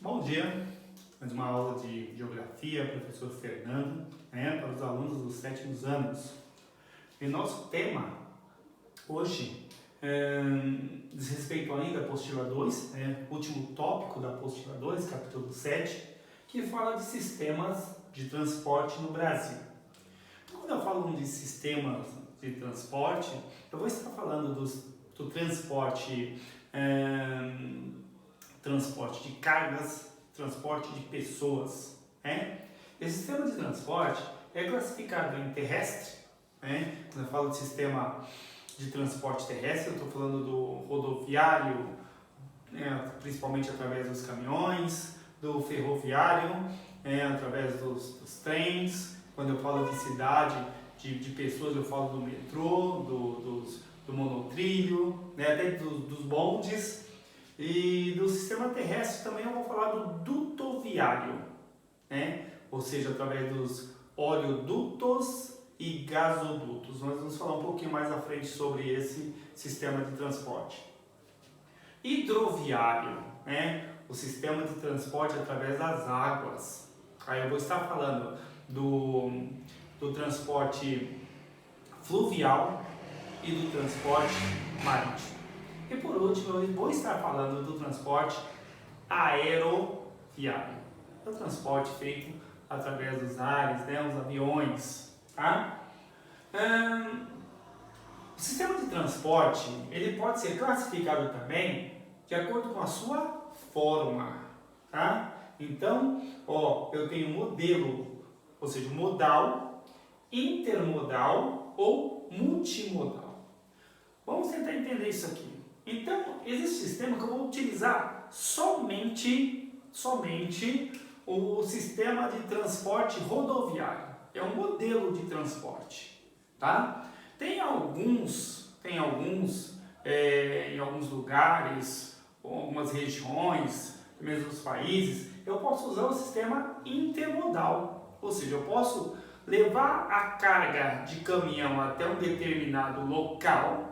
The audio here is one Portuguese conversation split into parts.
Bom dia, mais uma aula de Geografia, professor Fernando, para os alunos dos 7º anos. E nosso tema hoje diz respeito ainda à apostila 2, último tópico da apostila 2, capítulo 7, que fala de sistemas de transporte no Brasil. Quando eu falo de sistemas de transporte, eu vou estar falando do transporte de cargas, transporte de pessoas. Esse sistema de transporte é classificado em terrestre. Quando eu falo de sistema de transporte terrestre, eu estou falando do rodoviário, principalmente através dos caminhões, do ferroviário, através dos trens. Quando eu falo de cidade, de pessoas, eu falo do metrô, do monotrilho, até dos bondes. E do sistema terrestre também eu vou falar do dutoviário, ou seja, através dos oleodutos e gasodutos. Nós vamos falar um pouquinho mais à frente sobre esse sistema de transporte. Hidroviário, o sistema de transporte através das águas. Aí eu vou estar falando do transporte fluvial e do transporte marítimo. E por último, eu vou estar falando do transporte aeroviário. É o transporte feito através dos ares, os aviões. O sistema de transporte ele pode ser classificado também de acordo com a sua forma. Então, eu tenho modelo, ou seja, modal, intermodal ou multimodal. Vamos tentar entender isso aqui. Então, existe um sistema que eu vou utilizar somente o sistema de transporte rodoviário. É um modelo de transporte, Tem alguns em alguns lugares, algumas regiões, mesmo os países, eu posso usar o sistema intermodal. Ou seja, eu posso levar a carga de caminhão até um determinado local.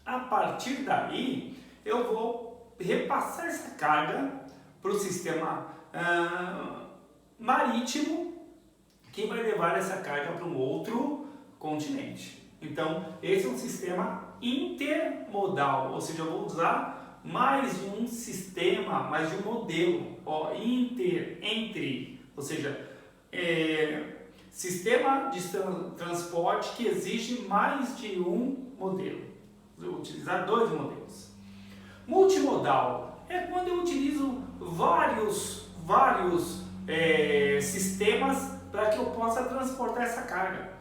A partir daí, eu vou repassar essa carga para o sistema marítimo, que vai levar essa carga para um outro continente. Então, esse é um sistema intermodal, ou seja, eu vou usar mais de um sistema, mais de um modelo, entre, ou seja, sistema de transporte que exige mais de um modelo. Vou utilizar dois modelos. Multimodal é quando eu utilizo vários sistemas para que eu possa transportar essa carga.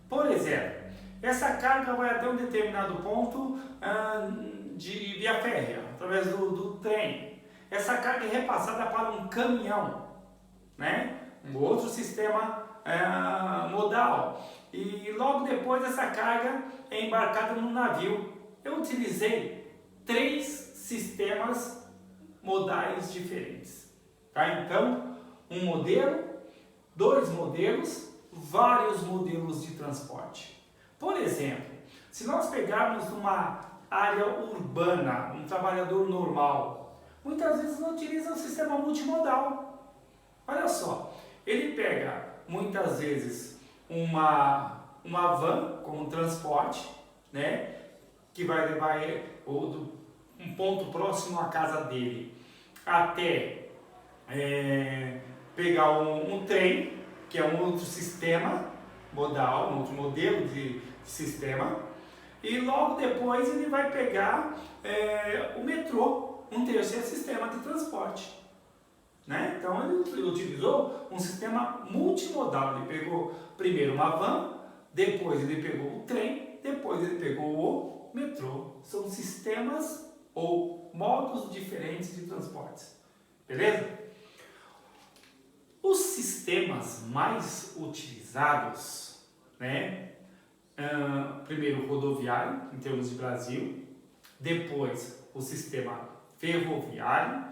Por exemplo, essa carga vai até um determinado ponto de via férrea, através do trem. Essa carga é repassada para um caminhão, um outro sistema modal. E logo depois essa carga é embarcada no navio. Eu utilizei 3 sistemas modais diferentes. Então, um modelo, 2 modelos, vários modelos de transporte. Por exemplo, se nós pegarmos uma área urbana, um trabalhador normal, muitas vezes não utiliza o sistema multimodal. Olha só, ele pega muitas vezes uma van como transporte, que vai levar um ponto próximo à casa dele até pegar um trem, que é um outro sistema modal, um outro modelo de sistema, e logo depois ele vai pegar o metrô, um terceiro sistema de transporte. Então ele utilizou um sistema multimodal. Ele pegou primeiro uma van, depois ele pegou o trem, depois ele pegou o metrô. São sistemas ou modos diferentes de transportes. Beleza? Os sistemas mais utilizados, primeiro o rodoviário, em termos de Brasil, depois o sistema ferroviário,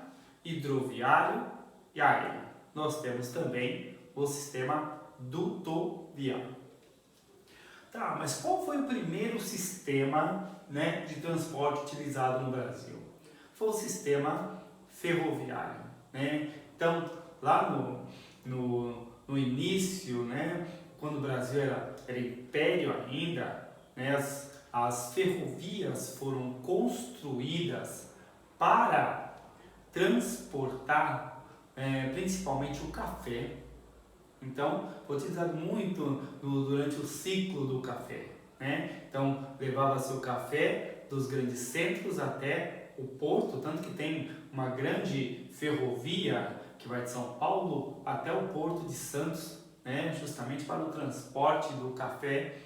hidroviário e aéreo. Nós temos também o sistema dutoviário. Mas qual foi o primeiro sistema de transporte utilizado no Brasil? Foi o sistema ferroviário. né? Então, lá no início, né, quando o Brasil era império ainda, né, as ferrovias foram construídas para transportar principalmente o café. Então, foi utilizado muito durante o ciclo do café, né? Então, levava-se o café dos grandes centros até o porto, tanto que tem uma grande ferrovia que vai de São Paulo até o Porto de Santos, né? Justamente para o transporte do café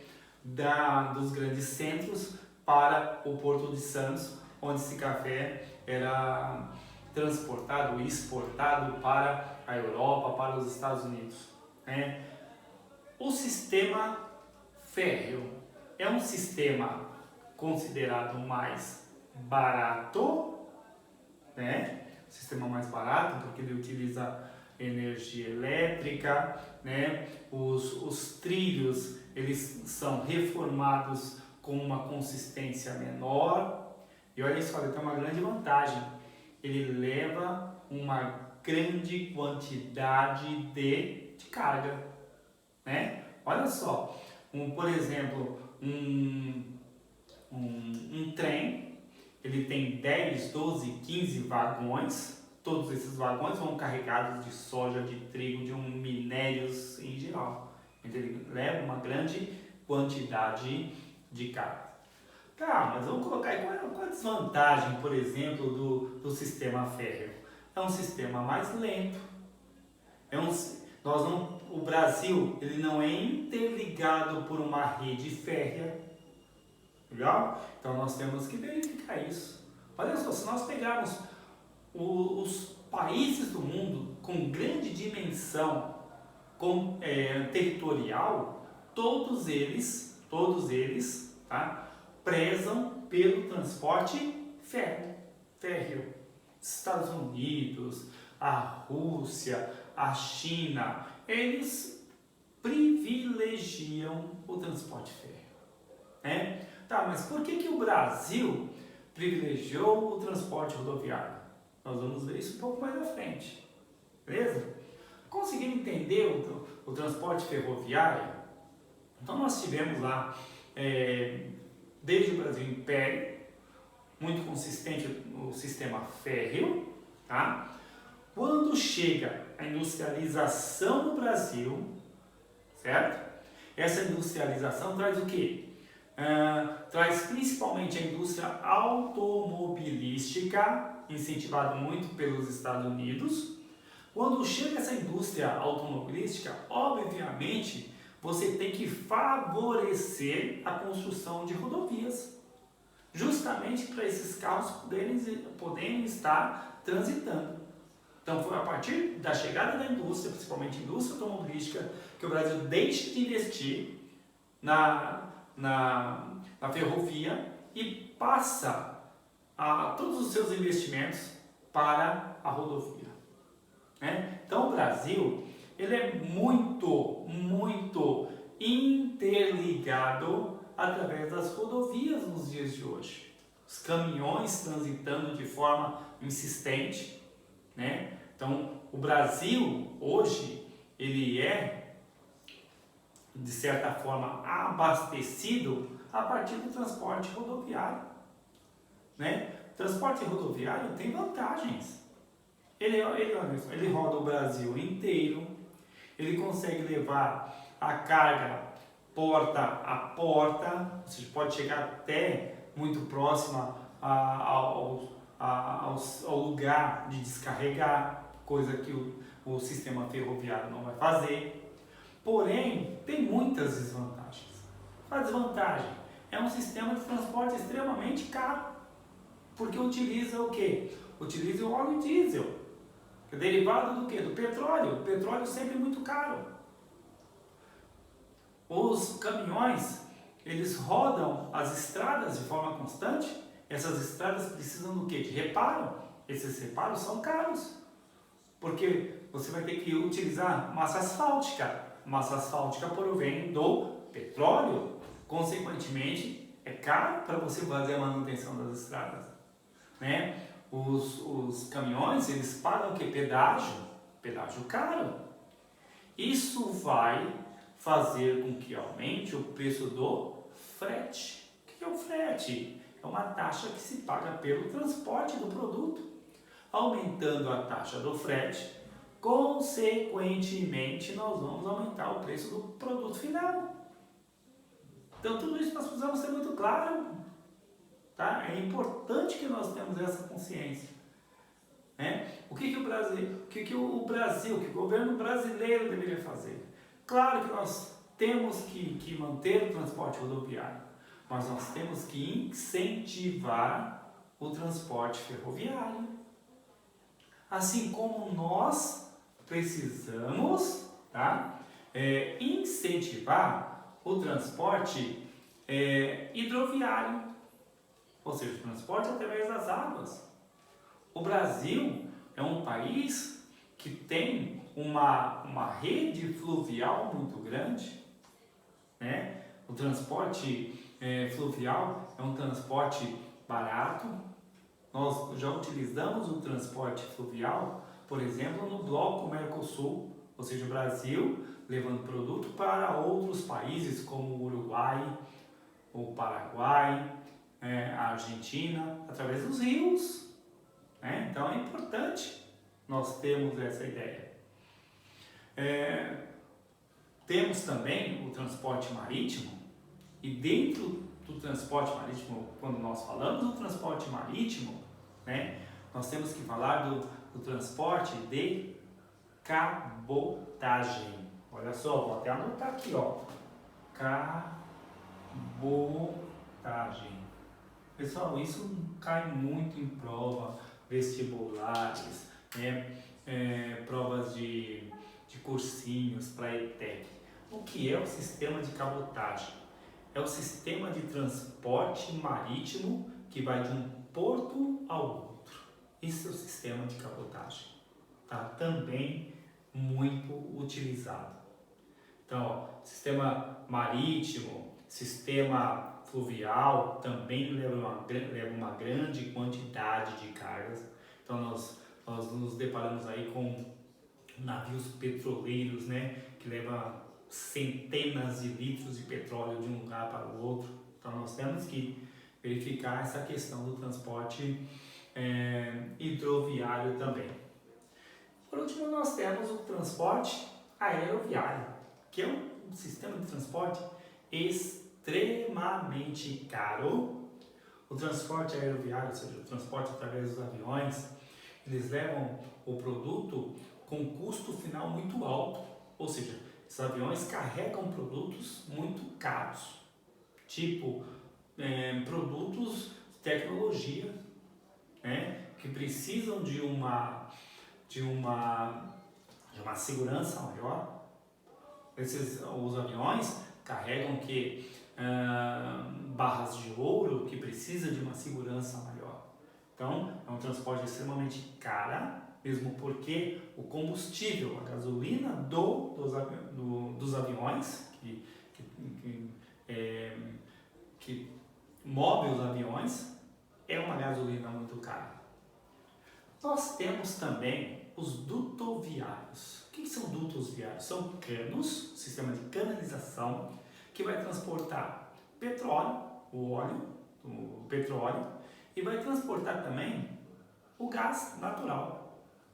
dos grandes centros para o Porto de Santos, onde esse café era transportado e exportado para a Europa, para os Estados Unidos, né? O sistema férreo é um sistema considerado mais barato, né? O sistema mais barato porque ele utiliza energia elétrica, né? Os trilhos eles são reformados com uma consistência menor e olha só, ele tem uma grande vantagem, ele leva uma grande quantidade de carga, né? Olha só, por exemplo, um trem, ele tem 10, 12, 15 vagões, todos esses vagões vão carregados de soja, de trigo, de minérios em geral. Então ele leva uma grande quantidade de carga. Tá, mas vamos colocar aí qual a desvantagem, por exemplo, do sistema férreo? É um sistema mais lento. O Brasil ele não é interligado por uma rede férrea. Legal? Então nós temos que verificar isso. Olha só, se nós pegarmos os países do mundo com grande dimensão territorial, todos eles, tá, prezam pelo transporte férreo. Estados Unidos, a Rússia, a China, eles privilegiam o transporte férreo, né? Tá, mas por que o Brasil privilegiou o transporte rodoviário? Nós vamos ver isso um pouco mais à frente, beleza? Conseguindo entender o transporte ferroviário? Então nós tivemos lá, desde o Brasil Império, muito consistente o sistema férreo, tá? Quando chega a industrialização no Brasil, certo? Essa industrialização traz o quê? Traz principalmente a indústria automobilística, incentivada muito pelos Estados Unidos. Quando chega essa indústria automobilística, obviamente, você tem que favorecer a construção de rodovias, justamente para esses carros poderem estar transitando. Então foi a partir da chegada da indústria, principalmente a indústria automobilística, que o Brasil deixa de investir na ferrovia e passa todos os seus investimentos para a rodovia, né? Então o Brasil ele é muito interligado através das rodovias nos dias de hoje. Os caminhões transitando de forma insistente, né? Então o Brasil hoje ele é de certa forma abastecido a partir do transporte rodoviário, né? O transporte rodoviário tem vantagens. Ele roda o Brasil inteiro, ele consegue levar a carga porta a porta, você pode chegar até muito próxima ao lugar de descarregar, coisa que o sistema ferroviário não vai fazer. Porém, tem muitas desvantagens. A desvantagem é um sistema de transporte extremamente caro, porque utiliza o quê? Utiliza o óleo diesel, que é derivado do quê? Do petróleo. O petróleo sempre muito caro. Os caminhões, eles rodam as estradas de forma constante. Essas estradas precisam do quê? De reparo. Esses reparos são caros, porque você vai ter que utilizar massa asfáltica. Massa asfáltica provém do petróleo, consequentemente é caro para você fazer a manutenção das estradas, né? os caminhões, eles pagam o que? Pedágio, pedágio caro. Isso vai fazer com que aumente o preço do frete. O que é o frete? É uma taxa que se paga pelo transporte do produto. Aumentando a taxa do frete, consequentemente nós vamos aumentar o preço do produto final. Então tudo isso nós precisamos ser muito claro, tá? É importante que nós tenhamos essa consciência, né? O que o Brasil, que o governo brasileiro deveria fazer? Claro que nós temos que manter o transporte rodoviário, mas nós temos que incentivar o transporte ferroviário. Assim como nós precisamos, tá? Incentivar o transporte hidroviário, ou seja, o transporte através das águas. O Brasil é um país que tem uma rede fluvial muito grande, né? O transporte fluvial é um transporte barato. Nós já utilizamos o transporte fluvial, por exemplo, no bloco Mercosul, ou seja, o Brasil levando produto para outros países como o Uruguai, o Paraguai, a Argentina, através dos rios, né? Então é importante nós termos essa ideia. Temos também o transporte marítimo, e dentro do transporte marítimo, quando nós falamos do transporte marítimo, né, nós temos que falar do transporte de cabotagem. Olha só, vou até anotar aqui, ó. Cabotagem. Pessoal, isso cai muito em prova, vestibulares, né, provas de cursinhos para ETEC. O que é o sistema de cabotagem? É o sistema de transporte marítimo que vai de um porto ao outro. Isso é o sistema de cabotagem. Tá? Também muito utilizado. Então, ó, sistema marítimo, sistema fluvial também leva uma grande quantidade de cargas. Então, nós nos deparamos aí com navios petroleiros, né, que levam centenas de litros de petróleo de um lugar para o outro. Então nós temos que verificar essa questão do transporte hidroviário também. Por último, nós temos o transporte aeroviário, que é um sistema de transporte extremamente caro. O transporte aeroviário, ou seja, o transporte através dos aviões, eles levam o produto com custo final muito alto, ou seja, esses aviões carregam produtos muito caros, tipo produtos de tecnologia, né, que precisam de uma segurança maior. Os aviões carregam barras de ouro que precisam de uma segurança maior. Então, é um transporte extremamente caro, mesmo porque o combustível, a gasolina dos aviões, que move os aviões, é uma gasolina muito cara. Nós temos também os dutoviários. O que são dutos viários? São canos, sistema de canalização, que vai transportar petróleo, o óleo, o petróleo, e vai transportar também o gás natural.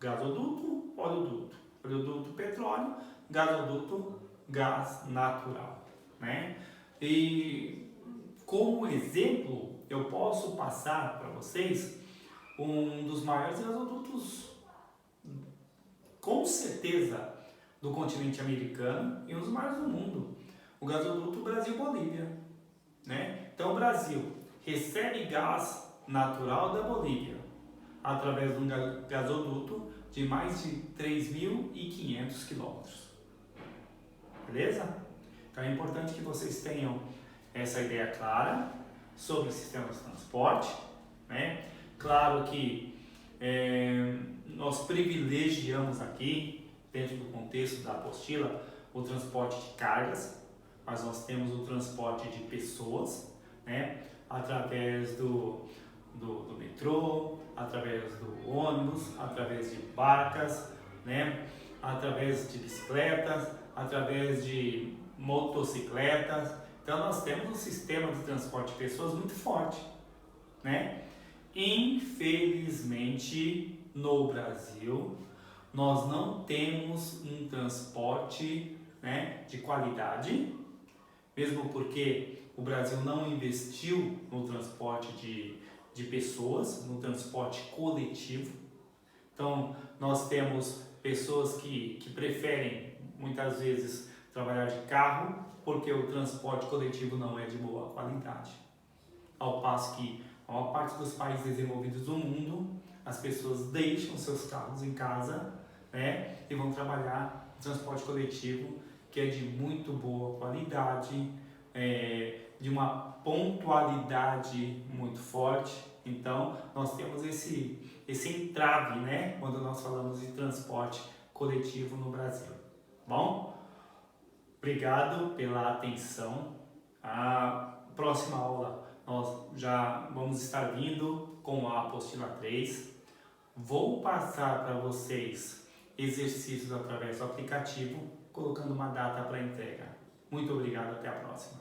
Gasoduto, oleoduto, petróleo, gasoduto, gás natural, né? E como exemplo, eu posso passar para vocês um dos maiores gasodutos, com certeza, do continente americano e um dos maiores do mundo, o gasoduto Brasil-Bolívia, né? Então o Brasil recebe gás natural da Bolívia através de um gasoduto de mais de 3.500 quilômetros. Beleza? Então é importante que vocês tenham essa ideia clara sobre o sistema de transporte, né? Claro que nós privilegiamos aqui, dentro do contexto da apostila, o transporte de cargas, mas nós temos o transporte de pessoas, né? Através do metrô, através do ônibus, através de barcas, né? Através de bicicletas, através de motocicletas. Então nós temos um sistema de transporte de pessoas muito forte, né? Infelizmente, no Brasil, nós não temos um transporte, né, de qualidade, mesmo porque o Brasil não investiu no transporte de pessoas, no transporte coletivo. Então, nós temos pessoas que preferem, muitas vezes, trabalhar de carro, porque o transporte coletivo não é de boa qualidade. Ao passo que a maior parte dos países desenvolvidos do mundo, as pessoas deixam seus carros em casa, né, e vão trabalhar no transporte coletivo, que é de muito boa qualidade, de uma pontualidade muito forte. Então, nós temos esse entrave, né, quando nós falamos de transporte coletivo no Brasil. Bom, obrigado pela atenção. A próxima aula nós já vamos estar vindo com a apostila 3. Vou passar para vocês exercícios através do aplicativo, colocando uma data para entrega. Muito obrigado, até a próxima.